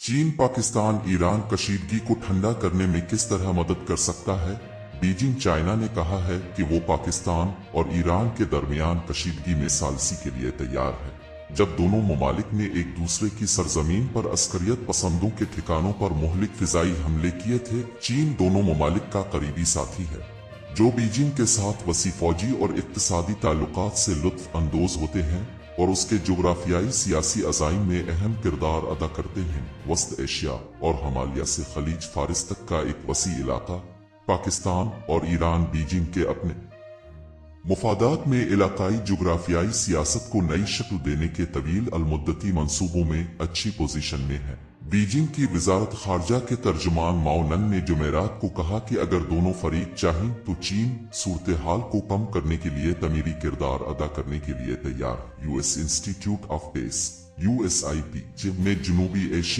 चीन पाकिस्तान ईरान कशीदगी को ठंडा करने में किस तरह मदद कर सकता है। बीजिंग चाइना ने कहा है कि वो पाकिस्तान और ईरान के दरमियान कशीदगी में सालसी के लिए तैयार है। जब दोनों ममालिक ने एक दूसरे की सरजमीन पर अस्करियत पसंदों के ठिकानों पर मोहलिक फिजाई हमले किए थे। चीन दोनों ममालिक का करीबी साथी है, जो बीजिंग के साथ वसी फौजी और इक्तिसादी ताल्लुकात से लुत्फ अंदोज होते हैं और उसके जोग्राफियाई सियासी अज़ाइम में अहम किरदार अदा करते हैं। वस्त एशिया और हिमालय से खलीज फारिस तक का एक वसी इलाका, पाकिस्तान और ईरान बीजिंग के अपने मुफादात में इलाकाई जोग्राफियाई सियासत को नई शक्ल देने के तवील अलमुद्दती मंसूबों में अच्छी पोजीशन में है। बीजिंग की वजारत खारजा के तर्जुमान माओ नन ने जुमेरात को कहा कि अगर दोनों फरीक चाहें तो चीन सूरत हाल को कम करने के लिए तमीरी किरदार अदा करने के लिए तैयार। US institute of peace (USIP) में जनूबी एशिया